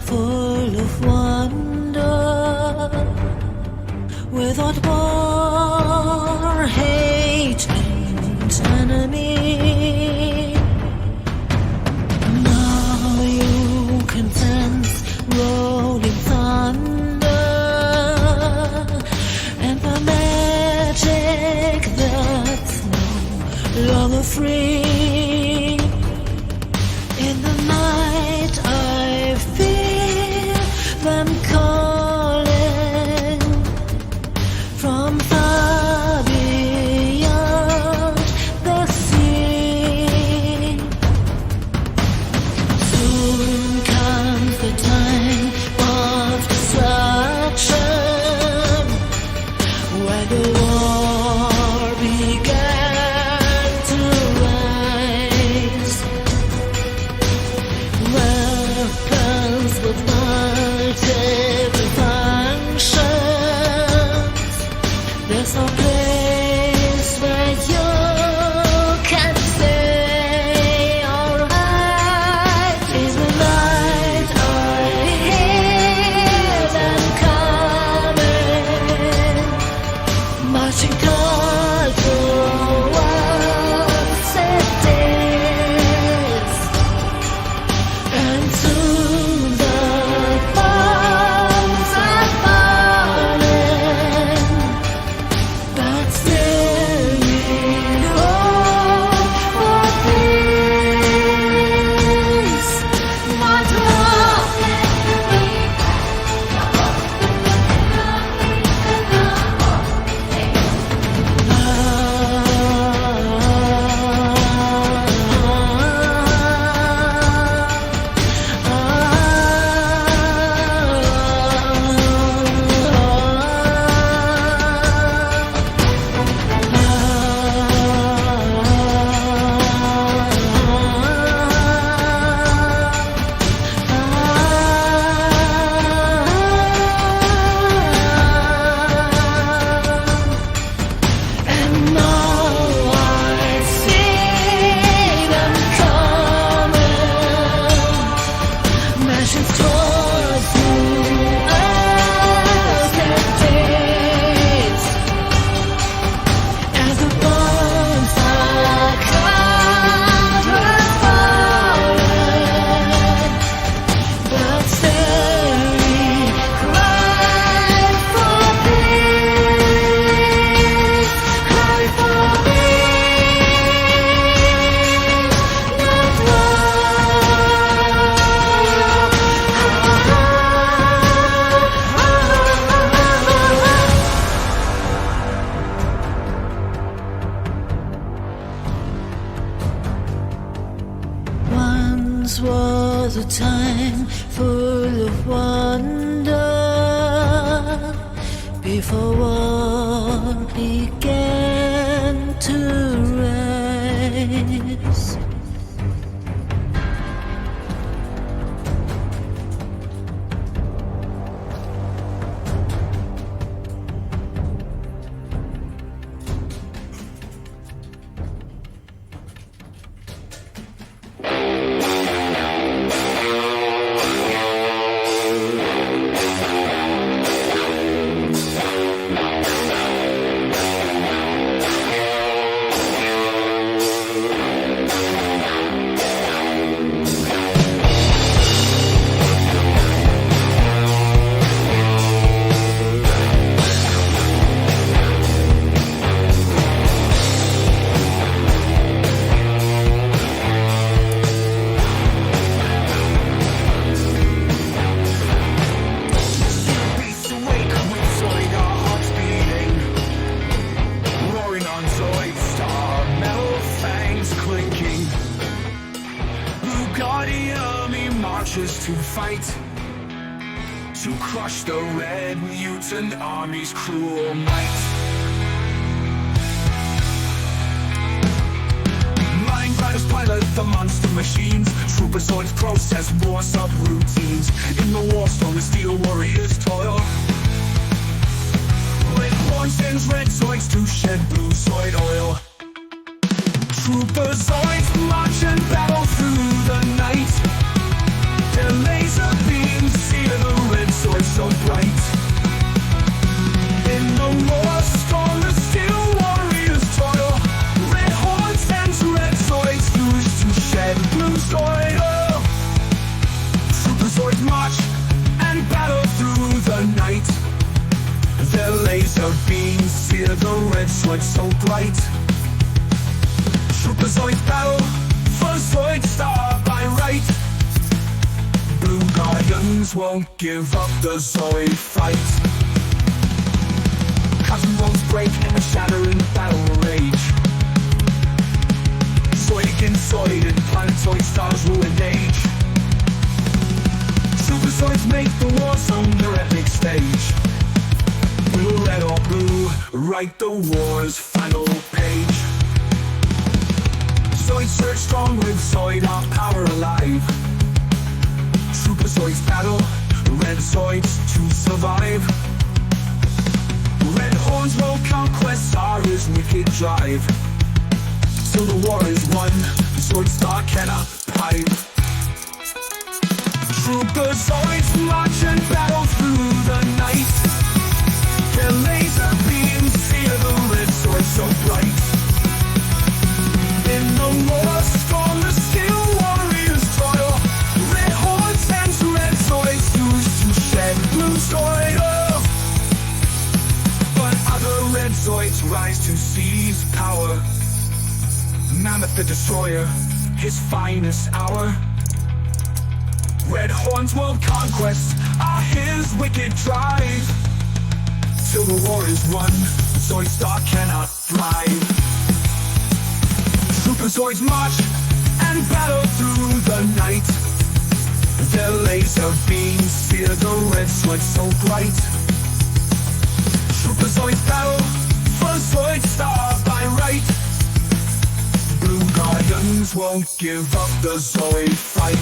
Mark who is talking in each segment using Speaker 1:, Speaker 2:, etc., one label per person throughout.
Speaker 1: full of wonder, without war, hate, and enemy. Now you can sense rolling thunder and the magic that's no longer free. In the night I feel them calling from far beyond the sea. Soon comes the time of destruction, when the war began to rise. Weapons with multiple functions. There's no place where you can stay alright. In the night I hear them coming, marching toward towards cities. And soon the bombs are falling, but still we hope for peace. Not long. And now I see them coming, marching towards you as their deeds. As the bombs are covered falling, but still we cry for peace, cry for peace, not war. Once was a time full of wonder, before war began to rise.
Speaker 2: Beats awake with Zoid, our hearts beating, roaring on Zoidstar, metal fangs clinking. Bugatti army marches to fight, to crush the red mutant army's cruel might. Mind riders pilot the monster machines, Trooperzoids process war subroutines. In the war storm, the steel warriors toil, with horn sends red Zoids to shed blue Zoid oil. Trooperzoids march and battle through the night, their laser beams laser beams sear the red Zoid so bright. Trooperzoid battle for Zoidstar by right. Blue Guardians won't give up the Zoid fight. Cosmic worlds break and shatter in battle rage. Zoid against Zoid and planetoid stars rule an age. Trooperzoids make the war zone their epic stage. Blue, red or blue, write the war's final page. Zoids surge strong with Zoid our power alive. Trooperzoids battle, red Zoids to survive. Red horns will conquest are his wicked drive. Till the war is won, Zoidstar cannot pipe. Trooperzoids march and battle through the night. Their laser beams sear the red Zoid so bright. In the war storm, the steel warriors toil. Red horns and red Zoids used to shed blue Zoid oil. But other red Zoids rise to seize power. Mammoth the Destroyer, his finest hour. Red horns world conquest are his wicked drive. Till the war is won, Zoidstar cannot thrive. Trooperzoids march and battle through the night. Their laser beams sear the red Zoid so bright. Trooperzoids battle for Zoidstar by right. Blue Guardians won't give up the Zoid fight.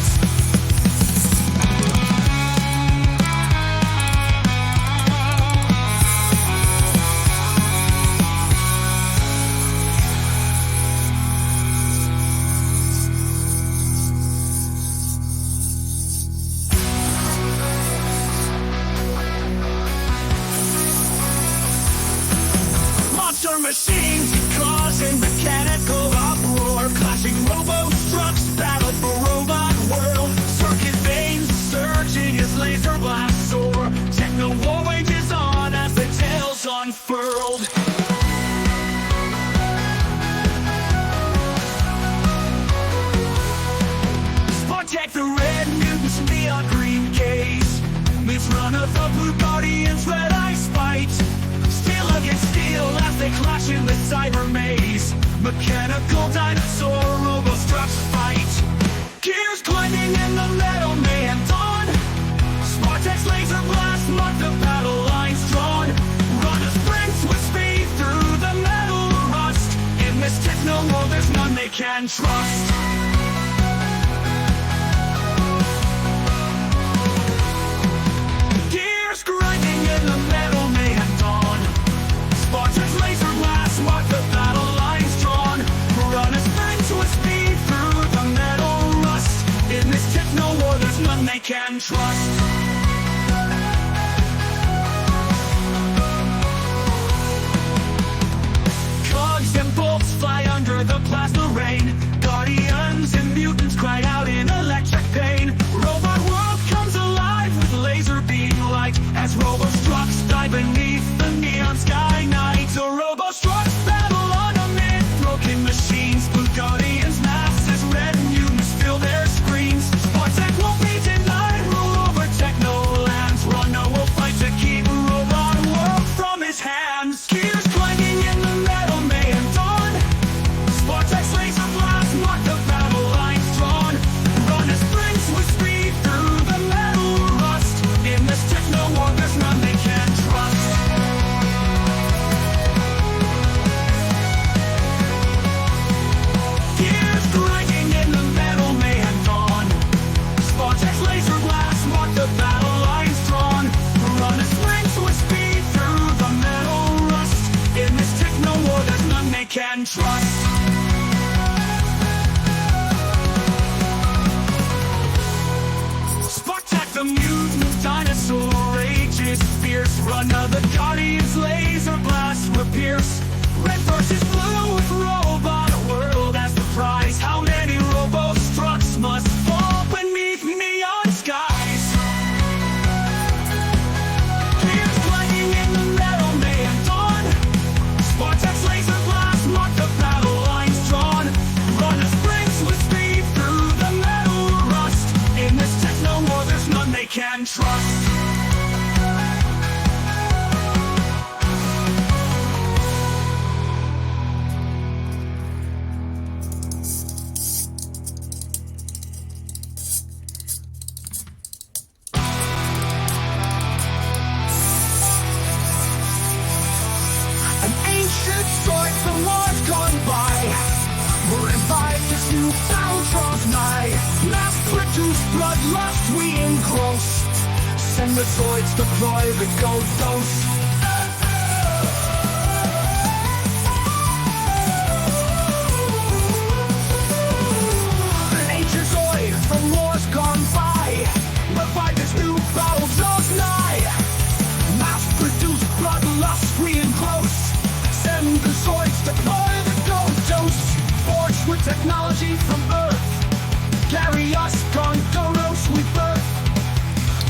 Speaker 3: Machines causing mechanical uproar. Clashing robo-trucks battle for robot world. Circuit veins surging as laser blasts soar. Techno war wages on as the tales unfurled. Spartak the red mutants, neon green gaze. Meets run of the blue guardians, red ice fight. Steel against steel as they clash in the cyber maze. Mechanical dinosaur robo-structs fight. Gears grinding in the metal man dawn. Spartak's laser blast mark the battle lines drawn. Runners sprint with speed through the metal rust. In this techno world there's none they can trust. Gears grinding in the metal man dawn. Spartak's laser blast mark the battle lines drawn. Runners sprint with speed through the metal rust. In this techno war there's none they can trust. Cogs and bolts fly under the plasma rain. Guardians and mutants cry out in electric pain. Robot world comes alive with laser beam light as robo-structs die beneath the neon sky night. The robo-structs battle on amid broken machines. Blue Guardians masses, red mutants fill their screens. Spartak won't be denied, rule over techno lands. Rhino will fight to keep robot world from his hands. Gears clanging in the metal man dawn. Spartak's laser blast mark the battle lines drawn. Runner sprints with speed through the metal rust. In this techno war there's none they can trust. Gears grinding in the metal man dawn. Spartak's laser blast mark the battle lines drawn. Runner sprints with speed through the metal rust. In this techno war there's none they can trust. Spartak the mutant dinosaur rages fierce. Runner the Guardians laser blast will pierce. Red versus blue with robot world as the prize. How many robo-structs must fall beneath neon skies? Gears clanging in the metal man dawn.
Speaker 2: bloodlust we engross. Send the Zoids, deploy the Godos. An ancient Zoid from wars gone by, revive this new battle draws nigh. Mass-produced bloodlust we engross. Send the Zoids, deploy the Godos. Forged with technology from Earth, carry us gone Godos we birth.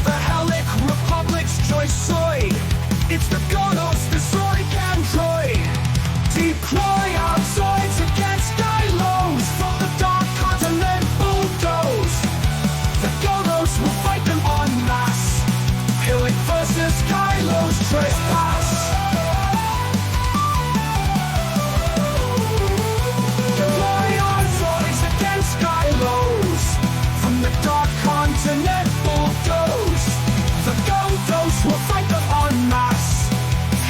Speaker 2: The Helic Republic's choice Zoid. It's the Godos, the Zoid android. Deploy our Zoids against Skylows. From the dark continent bulldoze. The Godos will fight them en masse. Helic versus Skylows trespass. Deploy our Zoids against Skylows. From the dark continent bulldoze. The Godos will fight them en masse.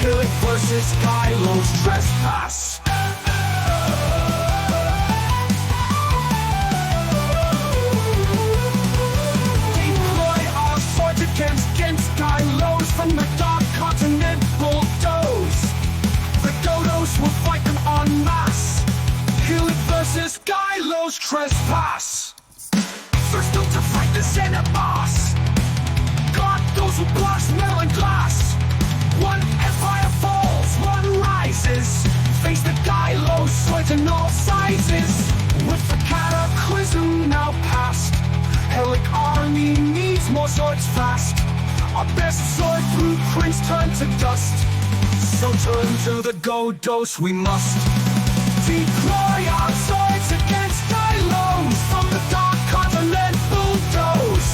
Speaker 2: Helic versus Skylows trespass. Deploy our swords against Skylows. From the dark continent bulldoze. The Godos will fight them en masse. Helic versus Skylows trespass. First up to fight the Senate boss. God goes with blocks, metal and glass. One empire falls, one rises. Face the Skylows, swords in all sizes. With the cataclysm now past, Helic army needs more swords fast. Our best sword blueprints turn to dust. So turn to the Godos we must. Deploy our swords against Skylows. From the dark continent bulldoze.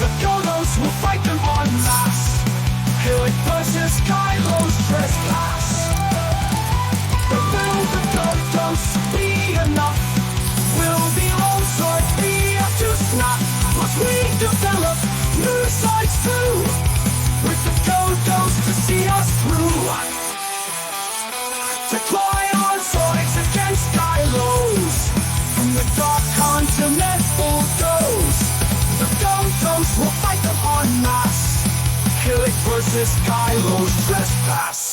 Speaker 2: The Godos will fight them en masse. Helic versus Skylows trespass. But will the Godos be enough? Will the old sword be up to snuff? Must we develop new swords too? With the Godos to see us through. Deploy our swords against Skylows. From the dark continent bulldoze. The Godos will fight them en masse. Helic versus Skylows trespass.